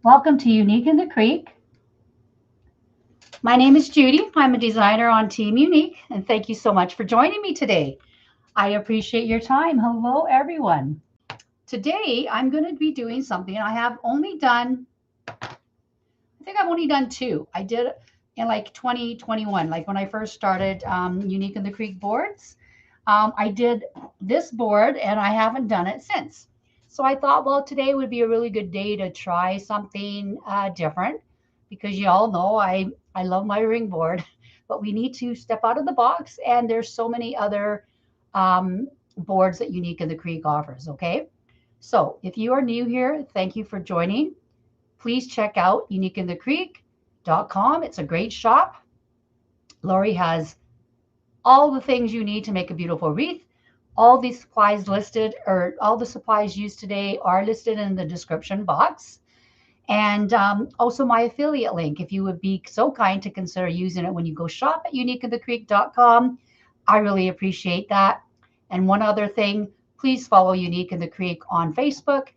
Welcome to Unique in the Creek. My name is Judy. I'm a designer on Team Unique, and thank you so much for joining me today. I appreciate your time. Hello, everyone. Today, I'm going to be doing something I think I've only done two. I did in like 2021, like when I first started Unique in the Creek boards. I did this board and I haven't done it since. So I thought, well, today would be a really good day to try something different because you all know I love my ring board, but we need to step out of the box and there's so many other boards that Unique in the Creek offers, okay? So if you are new here, thank you for joining. Please check out uniqueinthecreek.com. It's a great shop. Lori has all the things you need to make a beautiful wreath. All the supplies listed, or all the supplies used today, are listed in the description box. And also my affiliate link, if you would be so kind to consider using it when you go shop at uniqueinthecreek.com. I really appreciate that. And one other thing, please follow Unique in the Creek on Facebook,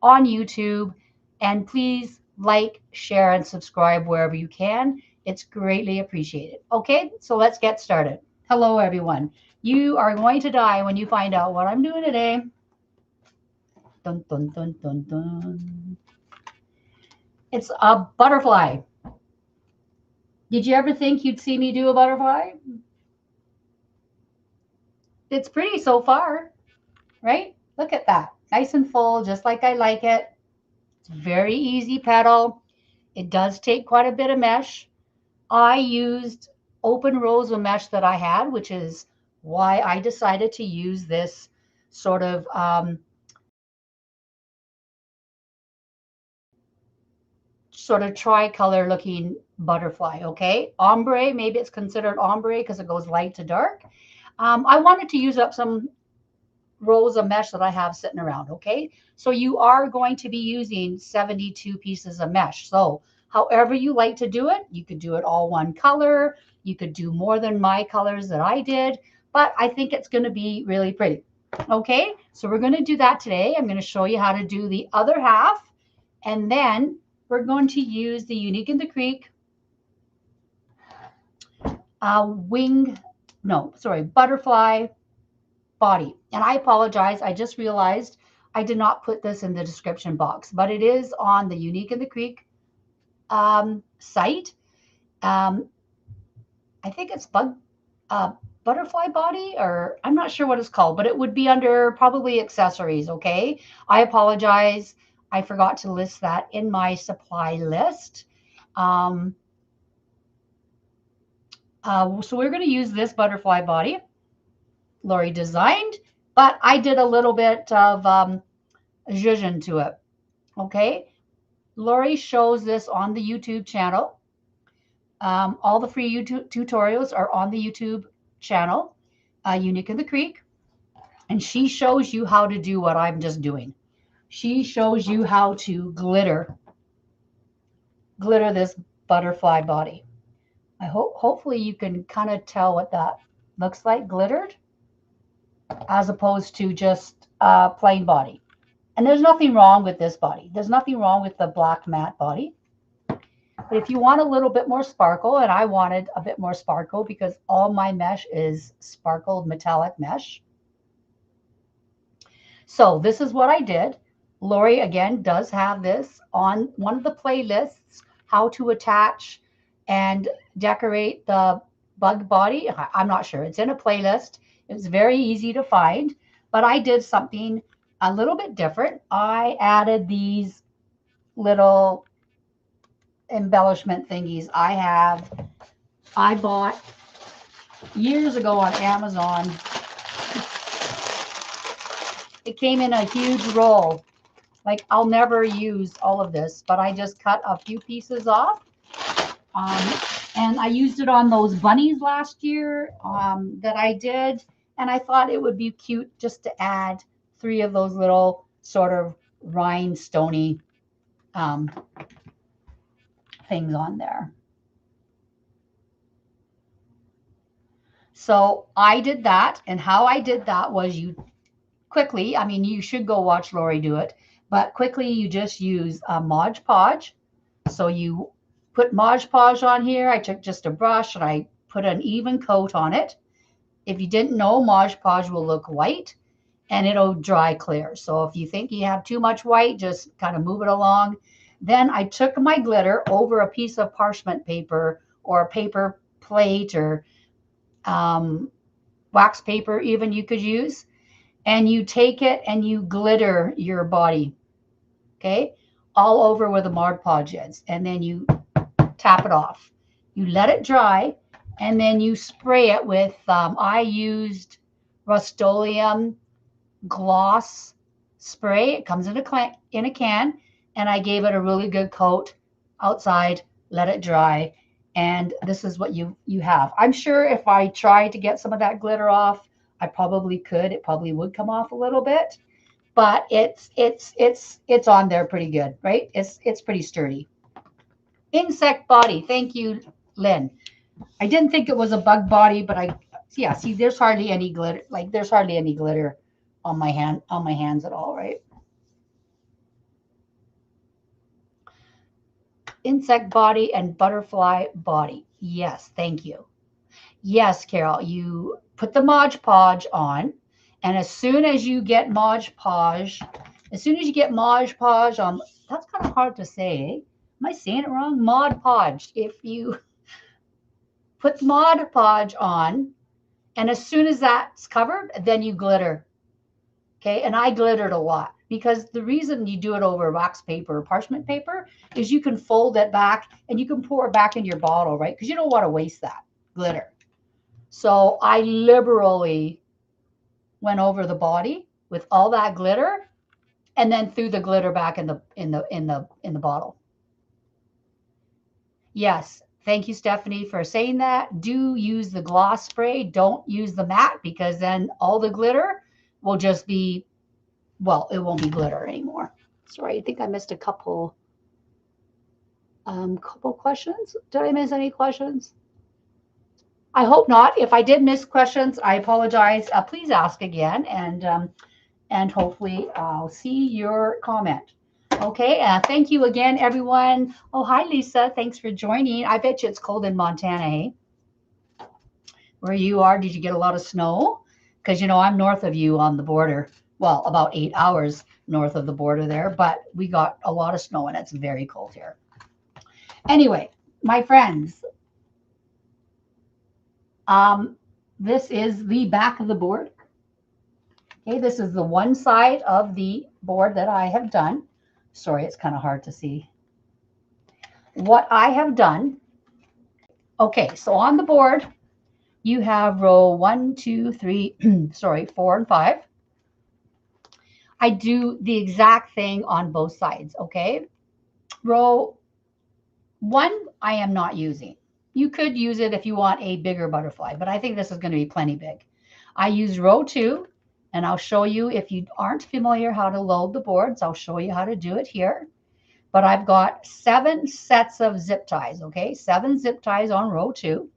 on YouTube, and please like, share, and subscribe wherever you can. It's greatly appreciated. Okay, so let's get started. Hello, everyone. You are going to die when you find out what I'm doing today. Dun, dun, dun, dun, dun. It's a butterfly. Did you ever think you'd see me do a butterfly? It's pretty so far, right? Look at that. Nice and full, just like I like it. It's very easy petal. It does take quite a bit of mesh. I used open rows of mesh that I had, which is why I decided to use this sort of tricolor looking butterfly, okay? Ombre, maybe it's considered ombre because it goes light to dark. I wanted to use up some rows of mesh that I have sitting around, okay? So you are going to be using 72 pieces of mesh. So however you like to do it, you could do it all one color. You could do more than my colors that I did, but I think it's going to be really pretty. Okay, so we're going to do that today. I'm going to show you how to do the other half, and then we're going to use the Unique in the Creek butterfly body. And I apologize, I just realized I did not put this in the description box, but it is on the Unique in the Creek site. I think it's butterfly body, or I'm not sure what it's called, but it would be under probably accessories, okay? I apologize. I forgot to list that in my supply list. So we're going to use this butterfly body Lori designed, but I did a little bit of zhuzhen to it, okay? Lori shows this on the YouTube channel. All the free YouTube tutorials are on the YouTube channel, Unique in the Creek, and she shows you how to do what I'm just doing. She shows you how to glitter this butterfly body. Hopefully you can kind of tell what that looks like glittered, as opposed to just plain body. And there's nothing wrong with this body. There's nothing wrong with the black matte body. But if you want a little bit more sparkle, and I wanted a bit more sparkle because all my mesh is sparkled metallic mesh. So this is what I did. Lori, again, does have this on one of the playlists, how to attach and decorate the bug body. I'm not sure. It's in a playlist. It's very easy to find, but I did something a little bit different. I added these little embellishment thingies I bought years ago on Amazon. It came in a huge roll. Like, I'll never use all of this, but I just cut a few pieces off. And I used it on those bunnies last year that I did. And I thought it would be cute just to add 3 of those little sort of rhinestone-y things on there. So I did that. And how I did that was you should go watch Lori do it. But quickly, you just use a Mod Podge. So you put Mod Podge on here. I took just a brush and I put an even coat on it. If you didn't know, Mod Podge will look white and it'll dry clear. So if you think you have too much white, just kind of move it along. Then I took my glitter over a piece of parchment paper or a paper plate or wax paper even you could use. And you take it and you glitter your body, okay, all over where the Mod Podge is. And then you tap it off. You let it dry, and then you spray it with, I used Rust-Oleum gloss spray. It comes in a can, and I gave it a really good coat outside, let it dry, and this is what you have. I'm sure if I tried to get some of that glitter off, I probably could. It probably would come off a little bit, but it's on there pretty good, right? It's pretty sturdy. Insect body. Thank you, Lynn. I didn't think it was a bug body, but yeah, see, there's hardly any glitter. Like there's hardly any glitter on my hands at all, right? Insect body and butterfly body. Yes, thank you. Yes, Carol, you put the Mod Podge on, and as soon as you get Mod Podge on, that's kind of hard to say, eh? Am I saying it wrong? Mod Podge. If you put Mod Podge on, and as soon as that's covered, then you glitter. Okay, and I glittered a lot because the reason you do it over wax paper or parchment paper is you can fold it back and you can pour it back in your bottle, right? Because you don't want to waste that glitter. So I liberally went over the body with all that glitter and then threw the glitter back in the bottle. Yes, thank you, Stephanie, for saying that. Do use the gloss spray. Don't use the matte because then all the glitter will just be, well, it won't be glitter anymore. Sorry, I think I missed a couple questions. Did I miss any questions? I hope not. If I did miss questions, I apologize. Please ask again, and hopefully I'll see your comment. Okay, thank you again, everyone. Oh, hi, Lisa. Thanks for joining. I bet you it's cold in Montana, hey? Where you are, did you get a lot of snow? Because, you know, I'm north of you on the border. Well, about 8 hours north of the border there, but we got a lot of snow, and it's very cold here. Anyway, my friends, this is the back of the board. Okay, this is the one side of the board that I have done. Sorry, it's kind of hard to see. What I have done, okay, so on the board, you have row 1, 2, 3, sorry, 4 and 5. I do the exact thing on both sides, okay? Row 1, I am not using. You could use it if you want a bigger butterfly, but I think this is going to be plenty big. I use row 2, and I'll show you, if you aren't familiar how to load the boards, I'll show you how to do it here. But I've got 7 sets of zip ties, okay? 7 zip ties on row 2.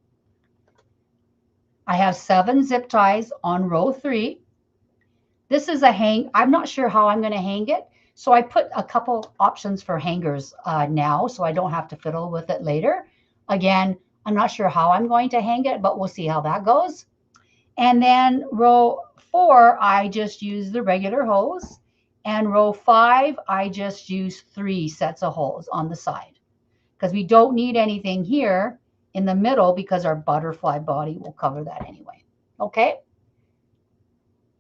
I have 7 zip ties on row 3. This is a hang. I'm not sure how I'm going to hang it, so I put a couple options for hangers now, so I don't have to fiddle with it later. Again, I'm not sure how I'm going to hang it, but we'll see how that goes. And then row 4, I just use the regular hose. And row 5, I just use 3 sets of holes on the side because we don't need anything here in the middle because our butterfly body will cover that anyway. Okay?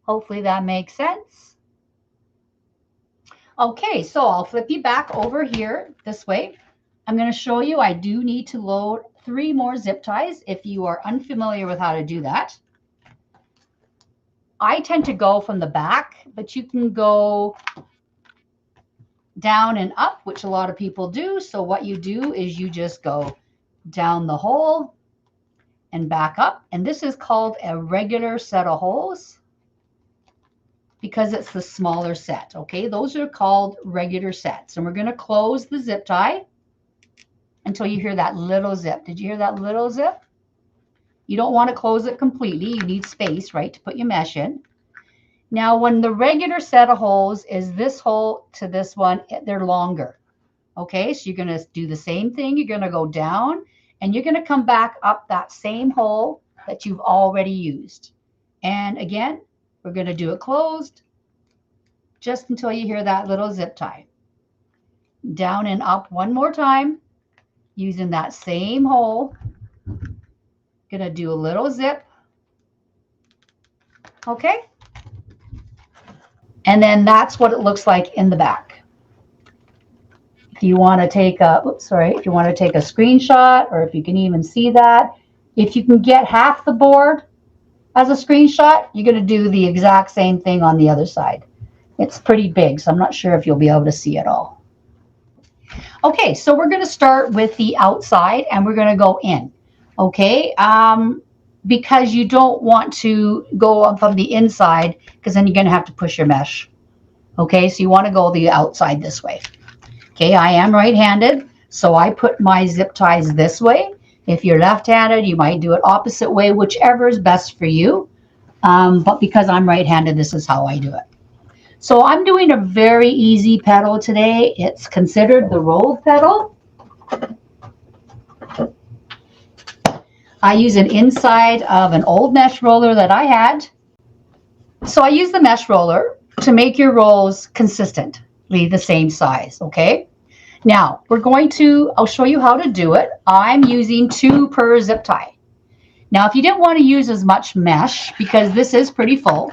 Hopefully that makes sense. Okay, so I'll flip you back over here this way. I'm going to show you, I do need to load 3 more zip ties if you are unfamiliar with how to do that. I tend to go from the back, but you can go down and up, which a lot of people do. So what you do is you just go down the hole and back up. And this is called a regular set of holes because it's the smaller set. Okay, those are called regular sets. And we're going to close the zip tie until you hear that little zip. Did you hear that little zip? You don't want to close it completely. You need space, right, to put your mesh in. Now, when the regular set of holes is this hole to this one, they're longer. Okay, so you're going to do the same thing. You're going to go down and you're going to come back up that same hole that you've already used. And again, we're going to do it closed just until you hear that little zip tie. Down and up one more time using that same hole. Going to do a little zip. Okay. And then that's what it looks like in the back. If you want to take a, if you want to take a screenshot, or if you can even see that, if you can get half the board as a screenshot, you're going to do the exact same thing on the other side. It's pretty big, so I'm not sure if you'll be able to see it all. Okay, so we're going to start with the outside and we're going to go in. Okay, because you don't want to go up from the inside, because then you're going to have to push your mesh. Okay, so you want to go the outside this way. Okay, I am right-handed, so I put my zip ties this way. If you're left-handed, you might do it opposite way, whichever is best for you. But because I'm right-handed, this is how I do it. So I'm doing a very easy petal today. It's considered the rolled petal. I use an inside of an old mesh roller that I had. So I use the mesh roller to make your rolls consistently the same size, okay? Now, I'll show you how to do it. I'm using 2 per zip tie. Now, if you didn't want to use as much mesh, because this is pretty full,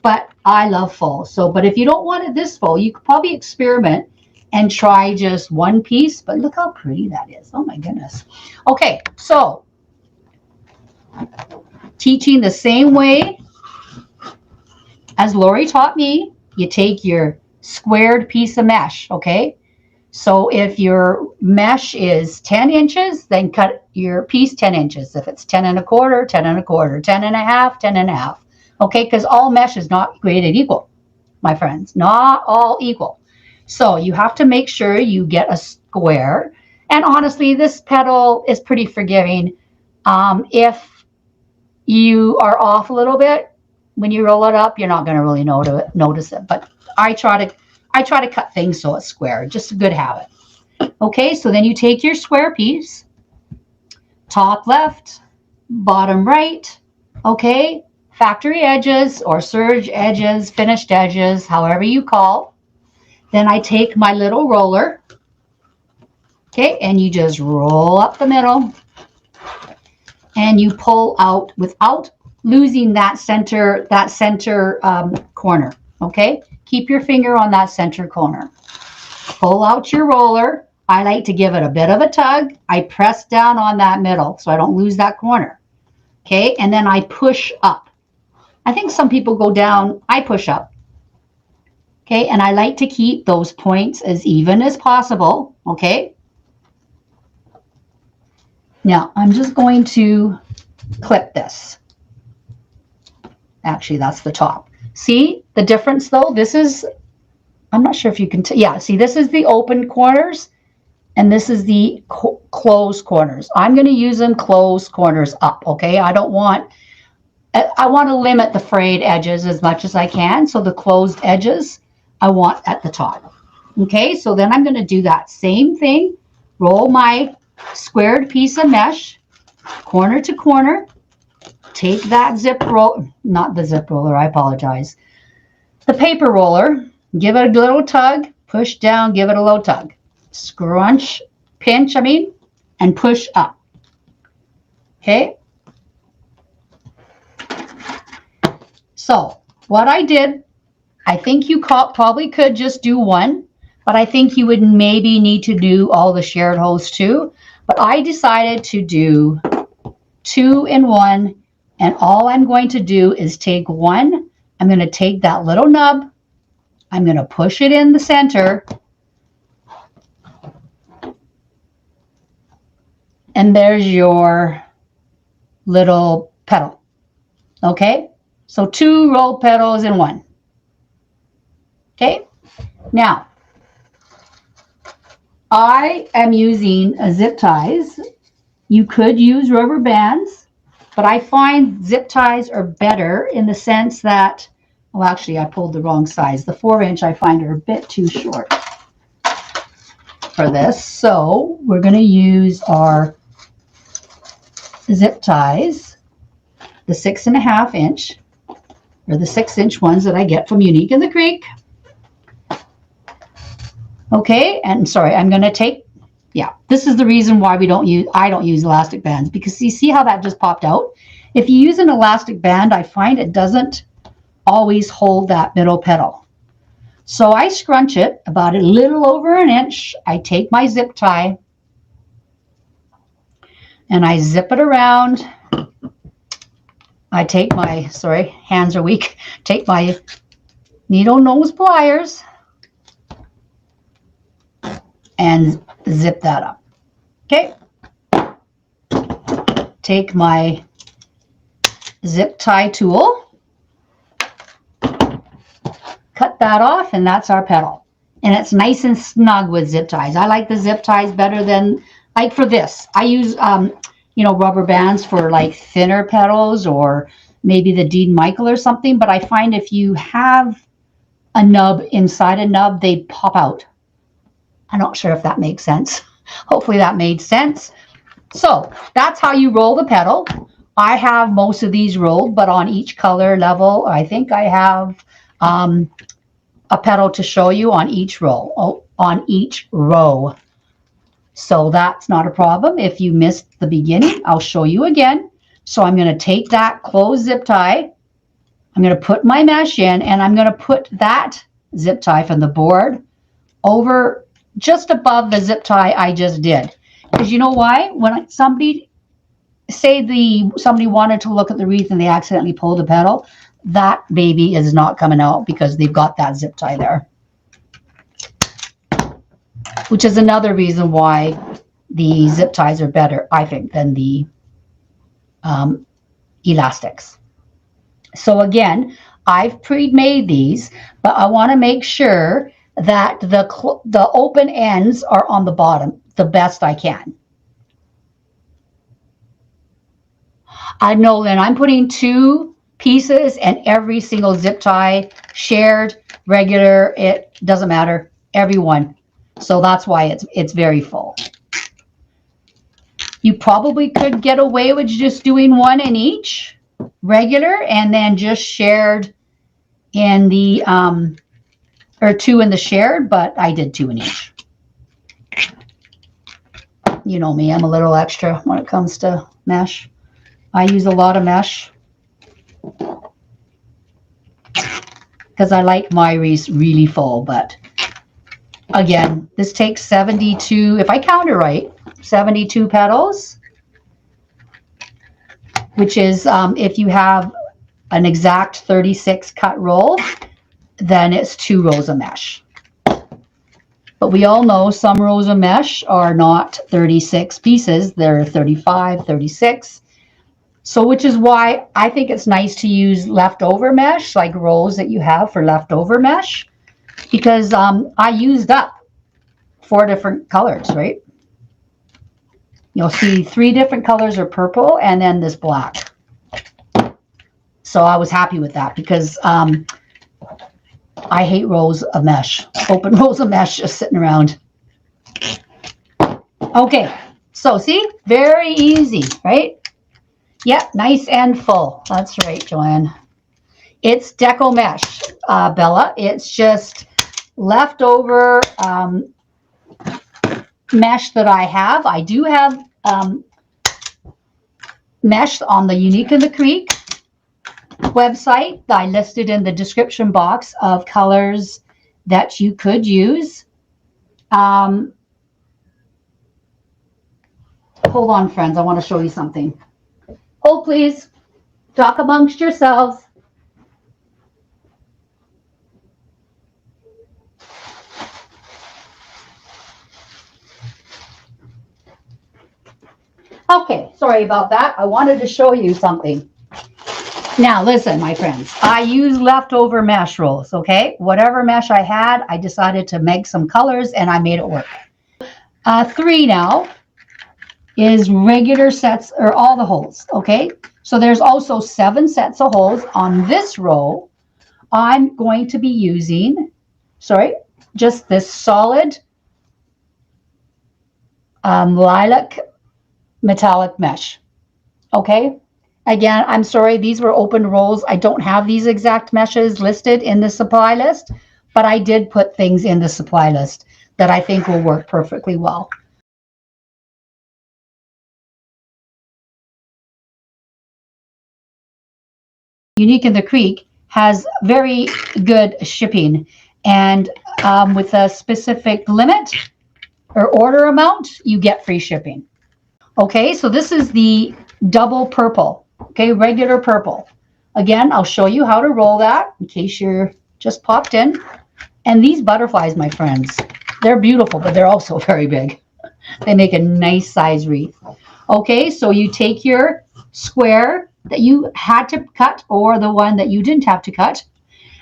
but I love full. But if you don't want it this full, you could probably experiment and try just 1 piece, but look how pretty that is. Oh my goodness. Okay, so teaching the same way as Lori taught me, you take your squared piece of mesh, okay? So if your mesh is 10 inches, then cut your piece 10 inches. If it's 10 1/4, 10 1/4, 10 1/2, 10 1/2. Okay, because all mesh is not created equal, my friends. Not all equal. So you have to make sure you get a square. And honestly, this petal is pretty forgiving. If you are off a little bit, when you roll it up, you're not going to really notice it. But I try to cut things so it's square, just a good habit. Okay, so then you take your square piece, top left, bottom right, okay, factory edges or serge edges, finished edges, however you call. Then I take my little roller, okay, and you just roll up the middle and you pull out without losing that center corner, okay? Keep your finger on that center corner. Pull out your roller. I like to give it a bit of a tug. I press down on that middle so I don't lose that corner. Okay, and then I push up. I think some people go down. I push up. Okay, and I like to keep those points as even as possible. Okay. Now, I'm just going to clip this. Actually, that's the top. See the difference though? This is, I'm not sure if you can, yeah, see, this is the open corners and this is the closed corners. I'm going to use them closed corners up, okay? I want to limit the frayed edges as much as I can. So the closed edges I want at the top. Okay, so then I'm going to do that same thing. Roll my squared piece of mesh corner to corner. Take that zip roll, not the zip roller, I apologize. The paper roller, give it a little tug, push down, give it a little tug. Scrunch, pinch, and push up. Okay? So, what I did, I think you probably could just do one, but I think you would maybe need to do all the shared holes too. But I decided to do 2 in 1. And all I'm going to do is take one. I'm going to take that little nub. I'm going to push it in the center. And there's your little petal. Okay? So 2 rolled petals in 1. Okay? Now, I am using zip ties. You could use rubber bands. But I find zip ties are better in the sense that, well, actually, I pulled the wrong size. The 4-inch I find are a bit too short. for this. So we're going to use our zip ties, the 6.5 inch, or the 6-inch ones that I get from Unique in the Creek. Okay, and sorry, I'm going to take, yeah, this is the reason why I don't use elastic bands, because you see how that just popped out? If you use an elastic band, I find it doesn't always hold that middle petal. So I scrunch it about a little over an inch. I take my zip tie and I zip it around. I take my, sorry, hands are weak, take my needle nose pliers and zip that up. Okay. Take my zip tie tool, cut that off, and that's our petal. And it's nice and snug with zip ties. I like the zip ties better than, like for this, I use, you know, rubber bands for like thinner petals, or maybe the Dean Michael or something. But I find if you have a nub inside a nub, they pop out. I'm not sure if that makes sense. Hopefully that made sense. So that's how you roll the petal. I have most of these rolled, but on each color level, I think I have a petal to show you on each row. On each row. So that's not a problem. If you missed the beginning, I'll show you again. So I'm going to take that closed zip tie. I'm going to put my mesh in, and I'm going to put that zip tie from the board over just above the zip tie I just did. Because you know why? When somebody wanted to look at the wreath and they accidentally pulled the petal, that baby is not coming out because they've got that zip tie there. Which is another reason why the zip ties are better, I think, than the elastics. So again, I've pre-made these, but I want to make sure that the open ends are on the bottom the best I can. I know that I'm putting 2 pieces, and every single zip tie, shared, regular, it doesn't matter, every one. So that's why it's very full. You probably could get away with just doing 1 in each, regular, and then just shared in the, or 2 in the shared, but I did 2 in each. You know me, I'm a little extra when it comes to mesh. I use a lot of mesh because I like my wreaths really full, but again, this takes 72, if I count it right, 72 petals, which is if you have an exact 36 cut roll, then it's 2 rows of mesh. But we all know some rows of mesh are not 36 pieces, they're 35, 36. So which is why I think it's nice to use leftover mesh, like rolls that you have for leftover mesh, because I used up 4 different colors, right? You'll see 3 different colors are purple and then this black. So I was happy with that because I hate rows of mesh, open rows of mesh just sitting around. Okay, so see, very easy, right? Yep, nice and full. That's right, Joanne. It's deco mesh, Bella. It's just leftover mesh that I have. I do have mesh on the Unique in the Creek website. I listed in the description box of colors that you could use. Hold on, friends. I want to show you something. Hold, please. Talk amongst yourselves. Okay, sorry about that. I wanted to show you something. Now, listen, my friends. I use leftover mesh rolls, okay? Whatever mesh I had, I decided to make some colors, and I made it work. 3 now is regular sets, or all the holes, okay? So there's also 7 sets of holes on this row. I'm going to be using, sorry, just this solid lilac metallic mesh. Okay. Again, I'm sorry, these were open rolls. I don't have these exact meshes listed in the supply list, but I did put things in the supply list that I think will work perfectly well. Unique in the Creek has very good shipping, and with a specific limit or order amount, you get free shipping. Okay, so this is the double purple, okay, regular purple. Again, I'll show you how to roll that in case you're just popped in. And these butterflies, my friends, they're beautiful, but they're also very big. They make a nice size wreath. Okay, so you take your square that you had to cut or the one that you didn't have to cut,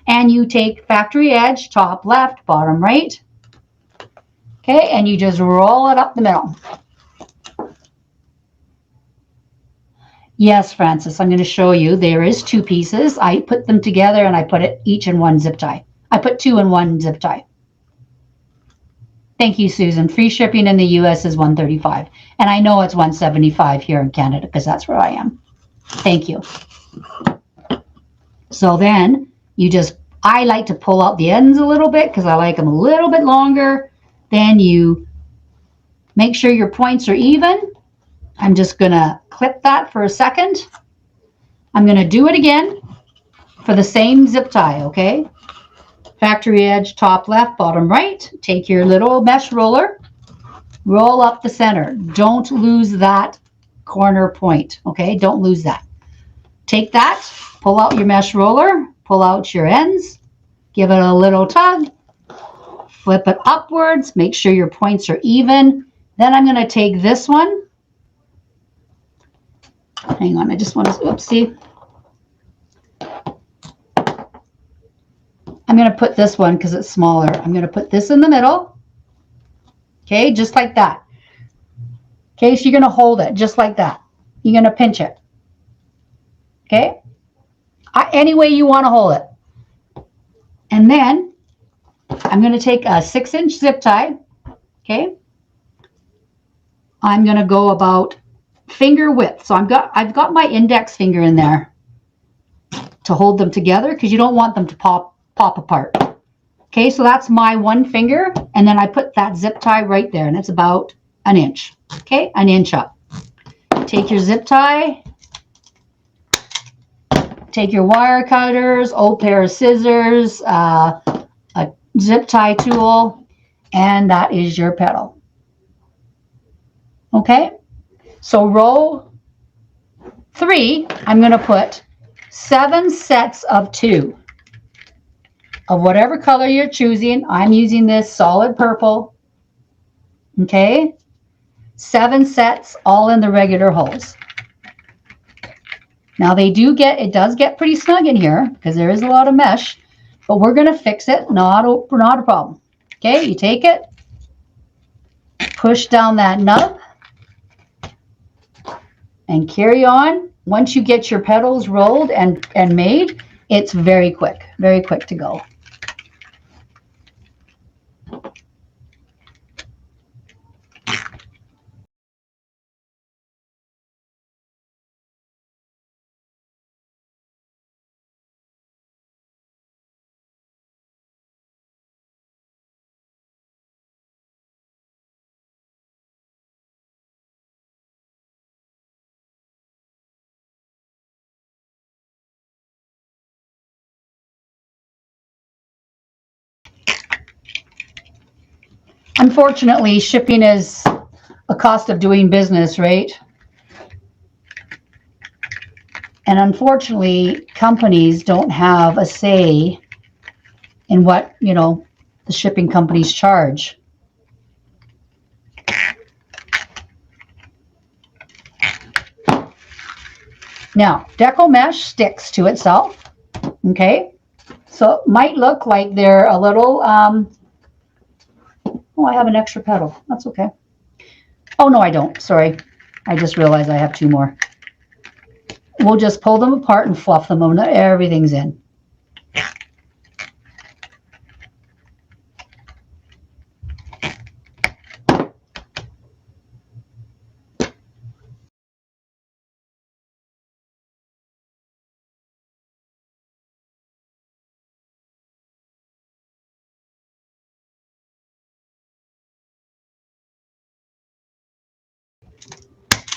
and you take factory edge, top left, bottom right. Okay, and you just roll it up the middle. Yes, Francis, I'm going to show you. There is two pieces. I put them together and I put it each in one zip tie. I put two in one zip tie. Thank you, Susan. Free shipping in the US is $135. And I know it's $175 here in Canada because that's where I am. Thank you. So then you just, I like to pull out the ends a little bit because I like them a little bit longer. Then you make sure your points are even. I'm just going to clip that for a second. I'm going to do it again for the same zip tie, okay? Factory edge, top left, bottom right. Take your little mesh roller, roll up the center. Don't lose that corner point, okay? Don't lose that. Take that, pull out your mesh roller, pull out your ends, give it a little tug, flip it upwards, make sure your points are even. Then I'm going to take this one. Hang on, I just want to, oopsie. I'm going to put this one because it's smaller. I'm going to put this in the middle. Okay, just like that. Okay, so you're going to hold it just like that. You're going to pinch it. Okay, any way you want to hold it. And then I'm going to take a 6-inch zip tie. Okay, I'm going to go about finger width. So I've got my index finger in there to hold them together because you don't want them to pop apart. Okay, so that's my one finger, and then I put that zip tie right there, and it's about an inch. Okay, an inch up. Take your zip tie, take your wire cutters, old pair of scissors, a zip tie tool, and that is your petal. Okay, so row 3, I'm going to put 7 sets of 2 of whatever color you're choosing. I'm using this solid purple. Okay, 7 sets all in the regular holes. Now it does get pretty snug in here because there is a lot of mesh, but we're going to fix it. Not a problem. Okay, you take it, push down that nub, and carry on. Once you get your petals rolled and made, it's very quick to go. Unfortunately, shipping is a cost of doing business, right? And unfortunately, companies don't have a say in what, the shipping companies charge. Now, deco mesh sticks to itself, okay? So it might look like they're a little, oh, I have an extra petal. That's okay. Oh, no, I don't. Sorry. I just realized I have 2 more. We'll just pull them apart and fluff them on. Everything's in.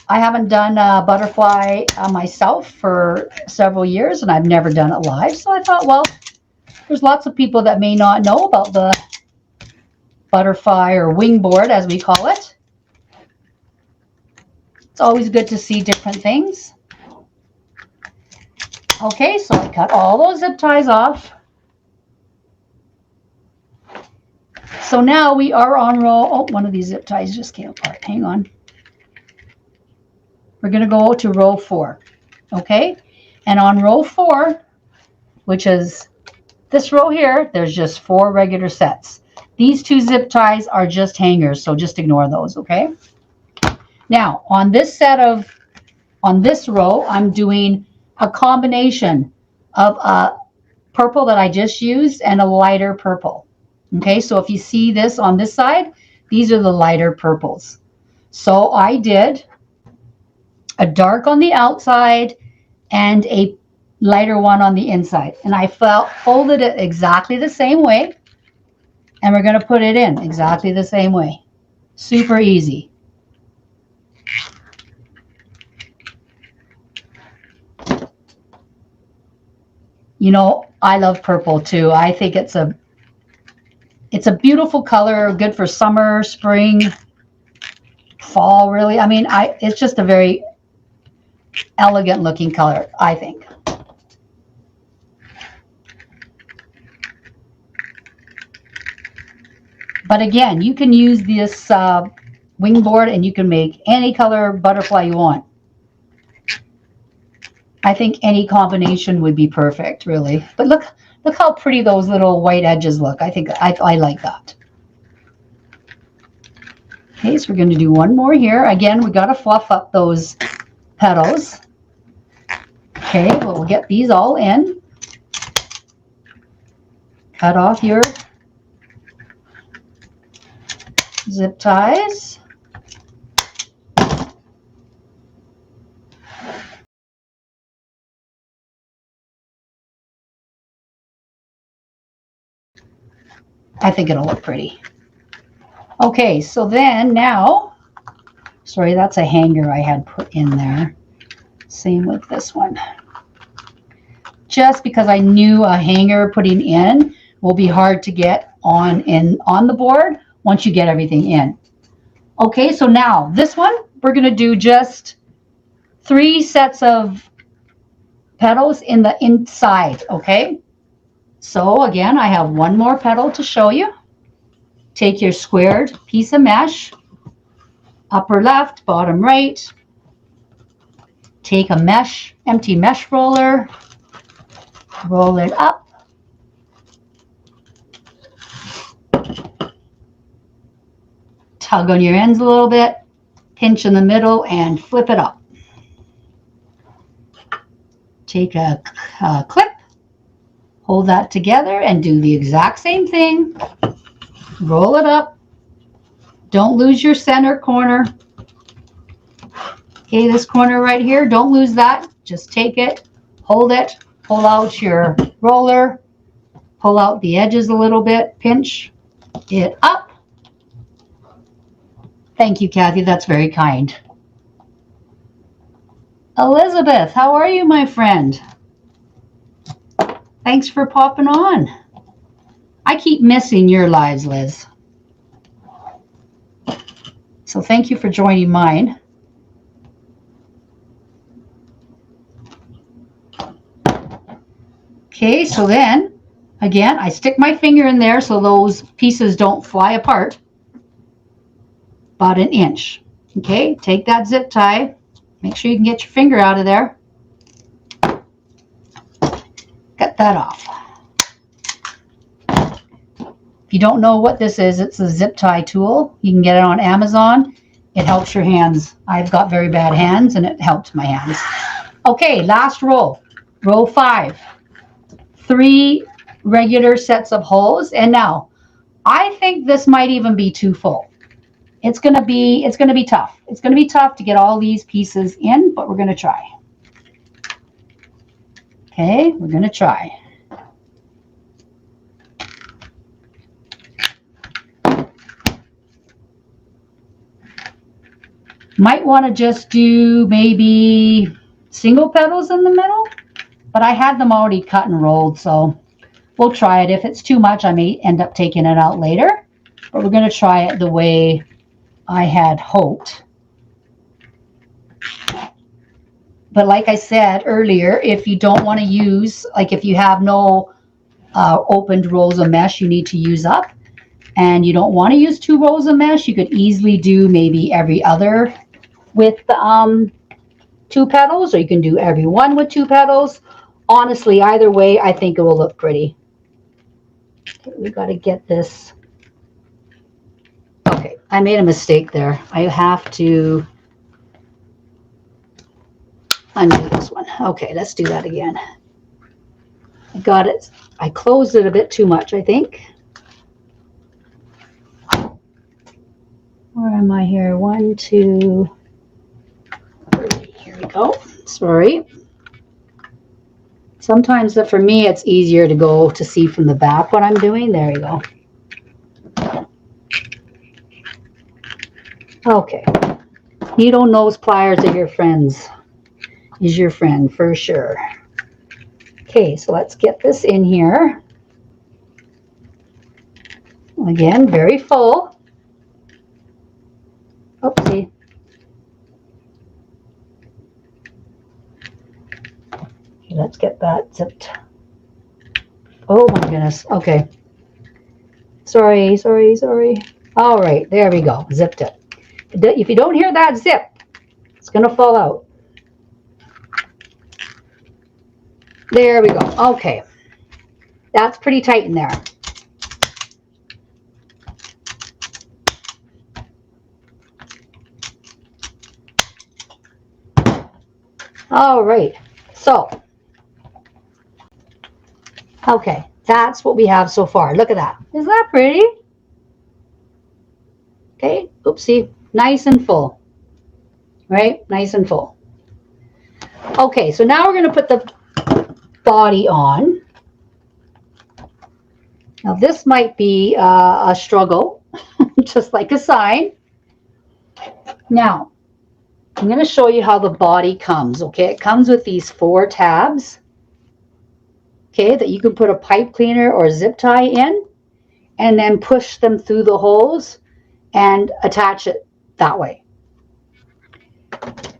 I haven't done butterfly myself for several years, and I've never done it live. So I thought, well, there's lots of people that may not know about the butterfly or wing board, as we call it. It's always good to see different things. Okay, so I cut all those zip ties off. So now we are on row, oh, one of these zip ties just came apart. Hang on. We're going to go to row 4. Okay, and on row 4, which is this row here, there's just 4 regular sets. These 2 zip ties are just hangers, so just ignore those, okay? Now, on this row, I'm doing a combination of a purple that I just used and a lighter purple. Okay, so if you see this on this side, these are the lighter purples. So I did a dark on the outside and a lighter one on the inside. And I folded it exactly the same way. And we're going to put it in exactly the same way. Super easy. You know, I love purple too. I think it's a beautiful color, good for summer, spring, fall, really. I mean, it's just a very elegant looking color, I think. But again, you can use this wing board and you can make any color butterfly you want. I think any combination would be perfect, really. But look how pretty those little white edges look. I think I like that. Okay, so we're going to do one more here. Again, we got to fluff up those petals. Okay, well, we'll get these all in. Cut off your zip ties. I think it'll look pretty. Okay, so then now, sorry, that's a hanger I had put in there. Same with this one. Just because I knew a hanger putting in will be hard to get on the board once you get everything in. Okay, so now this one, we're going to do just 3 sets of petals in the inside, okay? So again, I have one more petal to show you. Take your squared piece of mesh, upper left, bottom right. Take a empty mesh roller, roll it up. Tug on your ends a little bit, pinch in the middle, and flip it up. Take a clip, hold that together, and do the exact same thing. Roll it up. Don't lose your center corner. Okay, this corner right here, don't lose that. Just take it, hold it, pull out your roller, pull out the edges a little bit, pinch it up. Thank you, Kathy. That's very kind. Elizabeth, how are you, my friend? Thanks for popping on. I keep missing your lives, Liz. So thank you for joining mine. Okay, so then, again, I stick my finger in there so those pieces don't fly apart. About 1 inch. Okay, take that zip tie. Make sure you can get your finger out of there. Cut that off. If you don't know what this is, it's a zip tie tool. You can get it on Amazon. It helps your hands. I've got very bad hands and it helped my hands. Okay, last row. Row 5. 3 regular sets of holes. And now, I think this might even be too full. It's gonna be tough. It's gonna be tough to get all these pieces in, but we're gonna try. Okay, we're gonna try. Might want to just do maybe single petals in the middle, but I had them already cut and rolled, so we'll try it. If it's too much, I may end up taking it out later, but we're going to try it the way I had hoped. But like I said earlier, if you don't want to use, like if you have no opened rolls of mesh you need to use up, and you don't want to use 2 rolls of mesh, you could easily do maybe every other with 2 petals, or you can do every one with 2 petals. Honestly, either way, I think it will look pretty. Okay, we got to get this. Okay, I made a mistake there. I have to undo this one. Okay, let's do that again. I got it. I closed it a bit too much, I think. Where am I here? 1, 2, 3. Here we go. Sorry. Sometimes for me, it's easier to go to see from the back what I'm doing. There we go. Okay. Needle nose pliers are your friends. Is your friend for sure. Okay, so let's get this in here. Again, very full. Oopsie. Okay, let's get that zipped. Oh my goodness. Okay. Sorry. All right, there we go. Zipped it. If you don't hear that zip, it's going to fall out. There we go. Okay. That's pretty tight in there. All right. So, okay. That's what we have so far. Look at that. Isn't that pretty? Okay. Oopsie. Nice and full. Right? Nice and full. Okay. So now we're going to put the body on. Now this might be a struggle, just like a sign. Now, I'm going to show you how the body comes, okay? It comes with these 4 tabs, okay, that you can put a pipe cleaner or zip tie in, and then push them through the holes and attach it that way.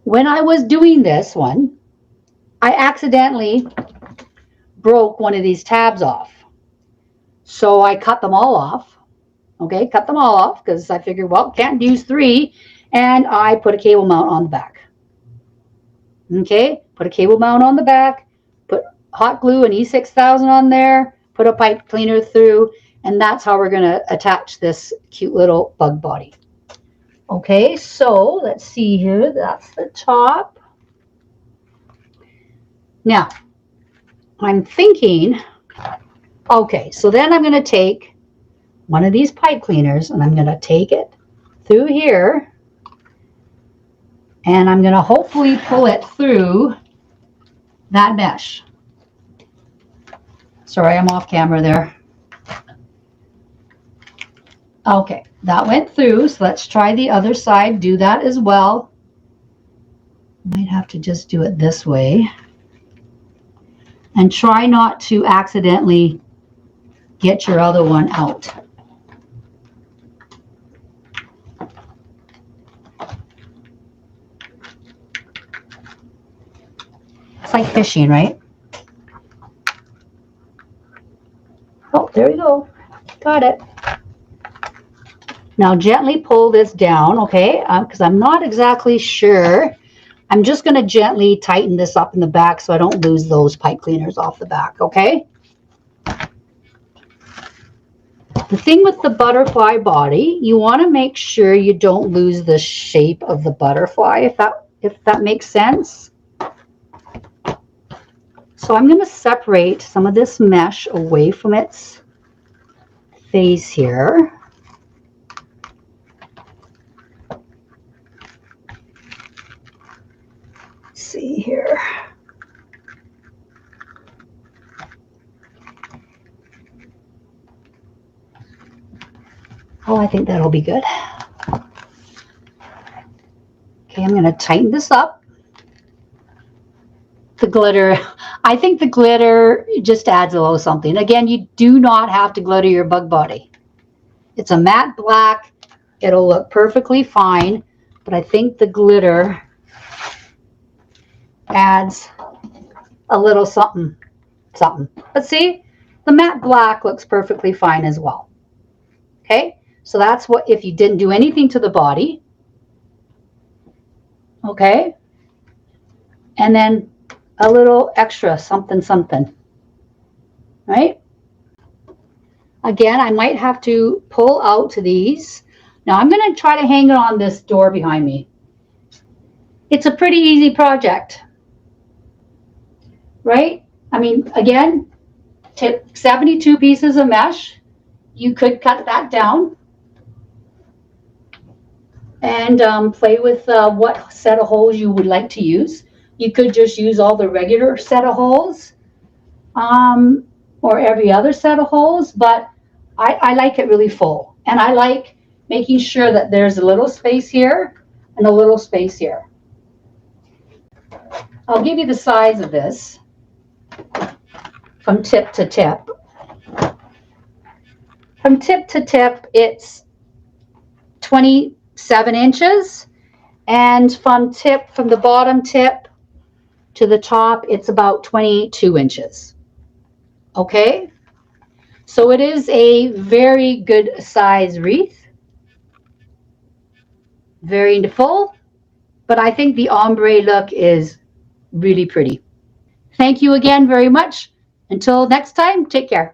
When I was doing this one, I accidentally broke one of these tabs off. So I cut them all off, okay, cut them all off because I figured, well, can't use 3, and I put a cable mount on the back. Okay, put a cable mount on the back, put hot glue and E6000 on there, put a pipe cleaner through, and that's how we're going to attach this cute little bug body. Okay, so let's see here. That's the top. Now, I'm thinking, okay, so then I'm going to take one of these pipe cleaners and I'm going to take it through here, and I'm going to hopefully pull it through that mesh. Sorry, I'm off camera there. Okay, that went through, so let's try the other side. Do that as well. Might have to just do it this way. And try not to accidentally get your other one out. It's like fishing, right? Oh, there we go. Got it. Now gently pull this down, okay? Because I'm not exactly sure. I'm just going to gently tighten this up in the back so I don't lose those pipe cleaners off the back, okay? The thing with the butterfly body, you want to make sure you don't lose the shape of the butterfly, if that makes sense. So I'm going to separate some of this mesh away from its face here. See here. Oh, I think that'll be good. Okay, I'm going to tighten this up. The glitter, I think the glitter just adds a little something. Again, you do not have to glitter your bug body. It's a matte black. It'll look perfectly fine, but I think the glitter adds a little something, something. But see, the matte black looks perfectly fine as well. Okay, so that's what, if you didn't do anything to the body. Okay, and then a little extra something, something, right? Again, I might have to pull out to these. Now I'm going to try to hang it on this door behind me. It's a pretty easy project, right? I mean, again, 72 pieces of mesh. You could cut that down and play with what set of holes you would like to use. You could just use all the regular set of holes or every other set of holes, but I like it really full. And I like making sure that there's a little space here and a little space here. I'll give you the size of this from tip to tip. From tip to tip, it's 27 inches. And from the bottom tip to the top, it's about 22 inches. Okay, so it is a very good size wreath, very full, but I think the ombre look is really pretty. Thank you again very much. Until next time, take care.